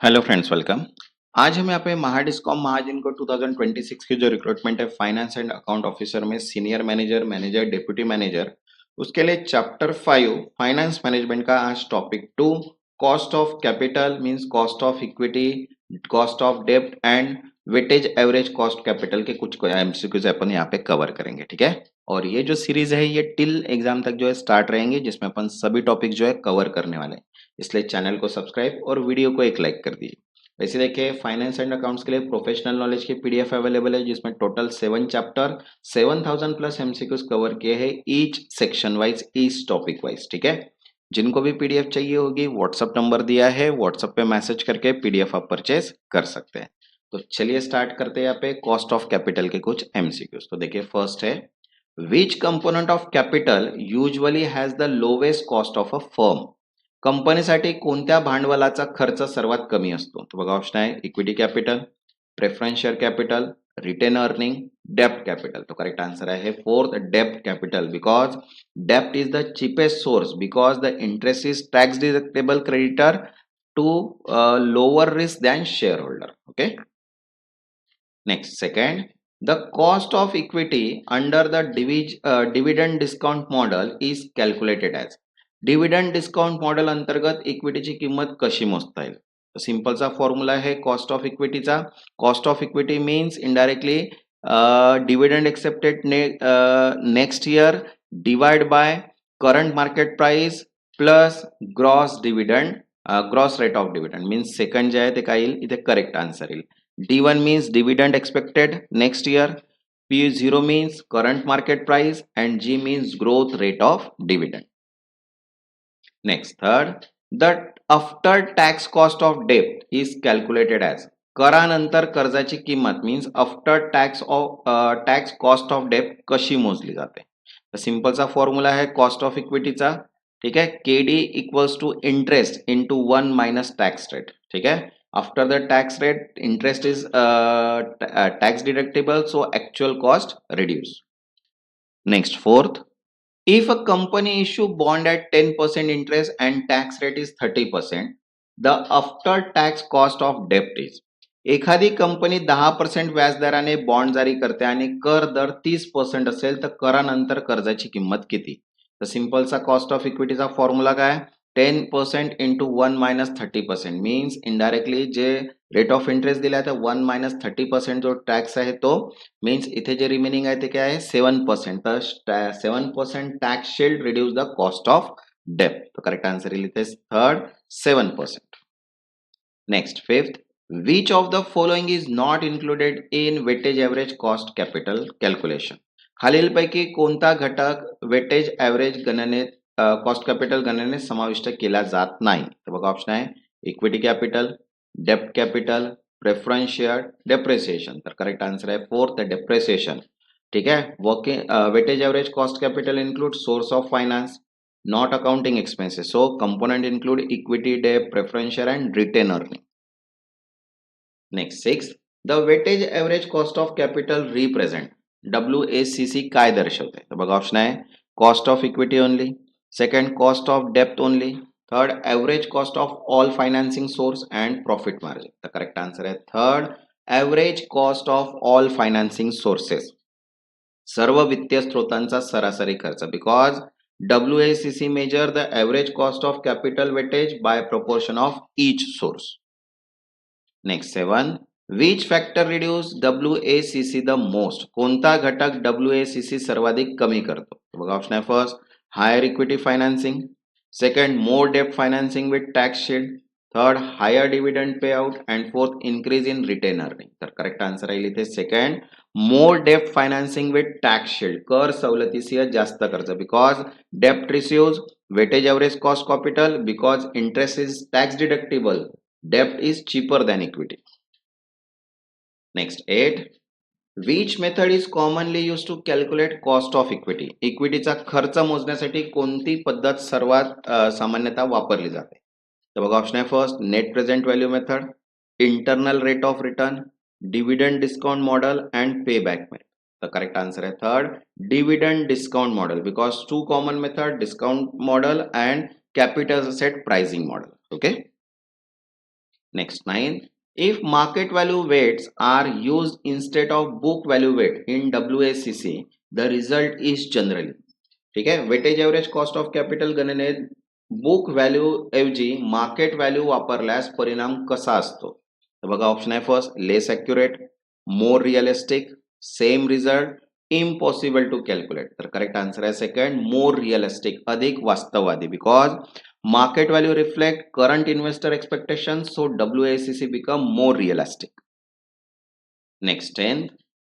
Hello friends, welcome. आज हम यहाँ पे महाडिस्कॉम महाजिनको 2026 की जो रिक्रूटमेंट है फाइनेंस एंड अकाउंट ऑफिसर में senior manager, manager, deputy manager, उसके लिए चैप्टर 5 फाइनेंस मैनेजमेंट का आज topic 2 cost of capital means cost of equity, cost of डेब्ट and weightage average cost capital के कुछ एमसीक्यूज अपन यहाँ पे कवर करेंगे, ठीक है। और ये जो सीरीज है ये टिल एग्जाम तक जो है स्टार्ट रहेंगे, जिसमें अपन सभी टॉपिक जो है कवर करने वाले हैं। इसलिए चैनल को सब्सक्राइब और वीडियो को एक लाइक कर दीजिए। वैसे देखिए, फाइनेंस एंड अकाउंट्स के लिए प्रोफेशनल नॉलेज की पीडीएफ अवेलेबल है, जिसमें total 7 chapter 7000 plus MCQs cover किए हैं, each section wise, each topic wise, ठीक है। जिनको भी पीडीएफ चाहिए होगी व्हाट्सअप नंबर दिया है, व्हाट्सअप पे मैसेज करके पीडीएफ आप परचेज कर सकते हैं। तो चलिए स्टार्ट करते हैं यहाँ पे कॉस्ट ऑफ कैपिटल के कुछ एमसीक्यूज। तो देखिए, फर्स्ट है which component of capital usually has the lowest cost of a firm. कंपनीसाठी कोणत्या भांडवलाचा खर्च सर्वात कमी असतो? तो बघा, ऑप्शन आहे equity capital, preference share capital, retain earning, डेप्ट कॅपिटल. तो करेक्ट आंसर आहे फोर्थ, डेप्ट capital, because dept is the cheapest source because the interest is tax deductible creditor to lower risk than shareholder. Okay. Next, second, the cost of equity under the dividend discount model is calculated as. Dividend discount model अंतर्गत इक्विटीची किंमत कशी मोजता येईल? तर सिंपलचा formula आहे cost of इक्विटीचा. Cost of equity means indirectly dividend accepted next year divide by current market price plus gross dividend, gross rate of dividend means second जे आहे ते काय येईल इथे करेक्ट आन्सर येईल. D1 means dividend expected next year, P0 means current market price, and G means growth rate of dividend. Next, third, that after tax cost of debt is calculated as. करानंतर कर्जाची किंमत means after tax cost of डेप्ट कशी मोजली जाते? तर सिंपलचा formula आहे कॉस्ट ऑफ इक्विटीचा, ठीक है, KD equals to interest into 1 minus tax rate, ठीक है. After the tax rate, interest is tax deductible, so actual cost reduce. Next, fourth, if a company issue bond at 10% interest and tax rate is 30%, the after tax cost of debt is. एखादी company 10% व्याजदराने bond जारी करते आणि कर दर 30% असेल तर करानंतर कर्जाची किंमत किती? तर सिंपलचा कॉस्ट ऑफ इक्विटीचा फॉर्म्युला काय? 10% इंटू 1 मायनस 30% मीन्स इनडायरेक्टली जे रेट ऑफ इंटरेस्ट दिला आहे तर 1 मायनस 30% जो टॅक्स आहे तो मीन्स इथे जे रिमेनिंग आहे ते काय आहे 7%. तर 7% tax shield reduce the cost of डेप्ट. तो करेक्ट आन्सर येईल इथे third 7%. Next, fifth, which of the following is not included in weighted average cost capital calculation. खालीलपैकी कोणता घटक वेटेज ॲव्हरेज गणनेत कॉस्ट कॅपिटल गणनेत समाविष्ट केला जात नाही? तर बघा, ऑप्शन आहे इक्विटी कॅपिटल, डेप्ट कॅपिटल, प्रेफरन्स शेअर, डेप्रिसिएशन. तर करेक्ट आन्सर आहे फोर्थ, डेप्रिसिएशन, ठीक है. Working weightage average cost capital include source of finance, not accounting expenses, so component include equity, debt, preference share and retain earning. Next, six, the weightage average cost of capital represent. WACC काय दर्शवते? तर बघा, option आहे cost of equity only, second cost of डेप्ट only, third average cost of all financing source and profit margin. तर correct answer आहे third, average cost of all financing sources, सर्व वित्तीय स्रोतांचा सरासरी खर्च, because WACC measure the average cost of capital weightage by proportion of each source. Next, 7, which factor reduce WACC the most. कोणता घटक WACC सर्वाधिक कमी करतो? बघा, ऑप्शन आहे first higher equity financing, second more डेप्ट financing with tax shield, third higher dividend pay out and fourth increase in retain earning. तर correct answer आहे इथे सेकंड, मोर डेप्ट फायनान्सिंग विथ टॅक्स शील्ड, कर सवलतीसह जास्त खर्च, बिकॉज डेप्ट reduces weightage average cost capital, because interest is tax deductible, debt is cheaper than equity. Next, 8, which method is commonly used to calculate cost of equity. इक्विटीचा खर्च मोजण्यासाठी कोणती पद्धत सर्वात सामान्यतः वापरली जाते? तर बघा, ऑप्शन आहे first net present value method, internal rate of return, dividend discount model and pay back method. तर करेक्ट आन्सर आहे third, dividend discount model, because two common method, discount model and capital asset pricing model. Okay. Next 9, if market value weights are used instead of book value weight in WACC, the result is generally. ठीक आहे, weightage average cost of capital गणनेत book value ऐवजी market value वापरल्यास परिणाम कसा असतो? तर बघा ऑप्शन आहे first, less accurate, more realistic, same result, impossible to calculate. तर करेक्ट आन्सर आहे सेकंड, मोर रिअलिस्टिक, अधिक वास्तववादी. Because market value reflect current investor expectations, so WACC become more realistic. Next 10,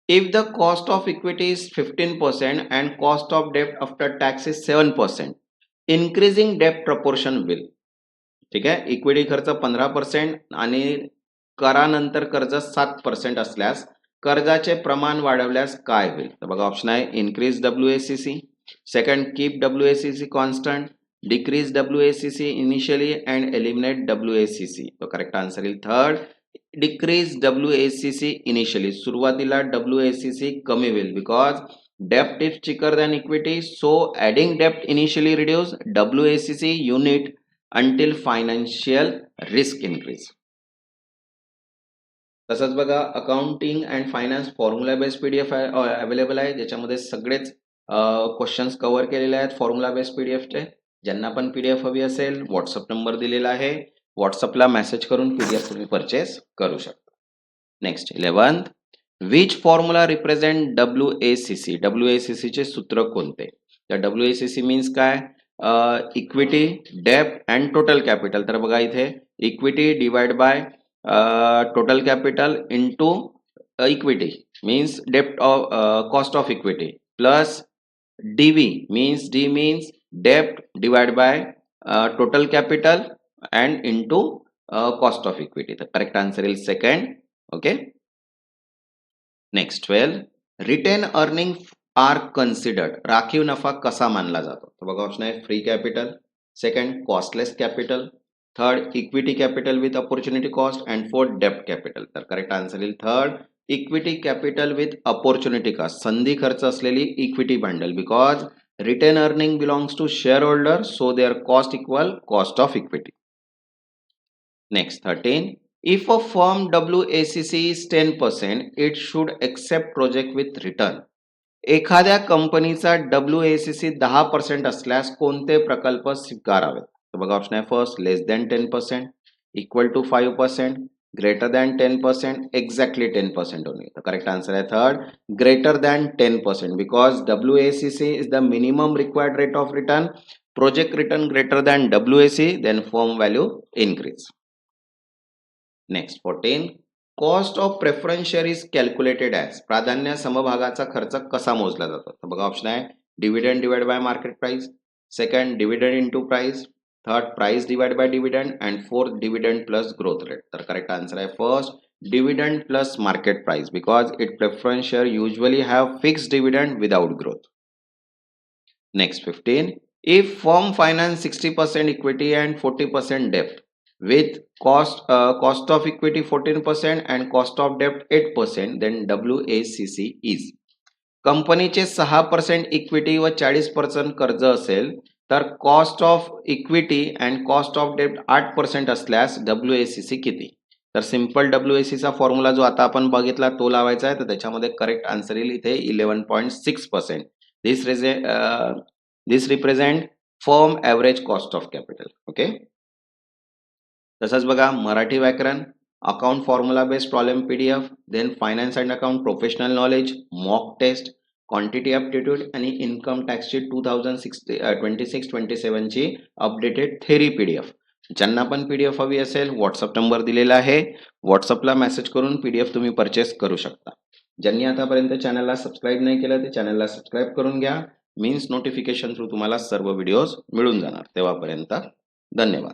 if the cost of equity is 15% and cost of debt after tax is 7%, increasing debt proportion will. ठीक आहे, equity खर्च 15% आणि करानंतर कर्ज 7% असल्यास कर्जाचे प्रमाण वाढवल्यास काय होईल? तर बघा ऑप्शन आहे increase WACC, second keep WACC constant, decrease WACC initially and eliminate WACC. तो करेक्ट आन्सर येईल थर्ड, decrease WACC initially. सुरुवातीला WACC कमी होईल because debt is cheaper than equity, so adding debt initially reduce WACC unit until financial risk increase. तसंच बघा accounting and finance formula based PDF available आहे, ज्याच्यामध्ये सगळेच questions cover केलेले आहेत फॉर्म्युला बेस्ड PDFचे. ज्यांना पण PDF हवी असेल व्हॉट्सअप नंबर दिलेला आहे, व्हॉट्सअपला मेसेज करून PDF तुम्ही परचेस करू शकता. Next 11, which formula represent WACC. WACC चे सूत्र कोणते? तर WACC मीन्स काय? इक्विटी, डेप्ट अँड टोटल कॅपिटल. तर बघा इथे equity divide by total capital into equity means debt of cost of equity plus DV means D means debt divided by total capital and into cost of equity. The correct answer is second. Okay. Next 12, retained earnings are considered. राखीव नफा कसा मानला जातो? तर बघा option आहे free capital, second costless capital, third equity capital with opportunity cost and fourth डेप्ट capital. तर करेक्ट आन्सर येईल third, equity capital with opportunity cost, संधी खर्च असलेली इक्विटी भांडवल. Because retain earning belongs to share holder, so their cost equal cost of equity. Next 13, if a firm WACC is 10%, it should accept project with return. एखाद्या कंपनीचा WACC 10% असल्यास कोणते प्रकल्प स्वीकारावेत? तर बघा ऑप्शन आहे first, less than 10%, equal to 5%, greater than 10%, exactly 10% only. तर correct answer आहे third, greater than 10%, because WACC is the minimum required rate of return. Project return greater than WACC, then firm value increase. Next 14, cost of preference share is calculated as. प्राधान्य समभागाचा खर्च कसा मोजला जातो? तर बघा option आहे dividend divide by market price, second dividend into price, third price divide by dividend and fourth dividend plus growth rate. तर करेक्ट आन्सर आहे first, dividend plus market price, because it preference share usually have fixed dividend without growth. Next 15, if firm finance 60% equity and 40% debt with cost of equity 14% and cost of debt 8%, then WACC is. कंपनीचे 6% equity व 40% कर्ज असेल तर cost of equity and cost of डेब्ट 8% असल्यास WACC किती? तर simple WACC चा फॉर्म्युला जो आता आपण बघितला तो लावायचा आहे, तर त्याच्यामध्ये करेक्ट आन्सर येईल इथे 11.6%. This represent firm average cost of capital. Okay. तसंच बघा मराठी व्याकरण, account formula based problem PDF, then finance and account professional knowledge, mock test, quantity aptitude आणि इन्कम टॅक्सची 2026-27 ची अपडेटेड थेरी PDF. ज्यांना पण PDF हवी असेल व्हॉट्सअप नंबर दिलेला आहे, व्हॉट्सअपला मेसेज करून PDF तुम्ही परचेस करू शकता. ज्यांनी आतापर्यंत चॅनलला सबस्क्राईब नाही केलं ते चॅनलला सबस्क्राईब करून घ्या. मीन्स नोटिफिकेशन थ्रू तुम्हाला सर्व व्हिडिओज मिळून जाणार. तेव्हापर्यंत धन्यवाद.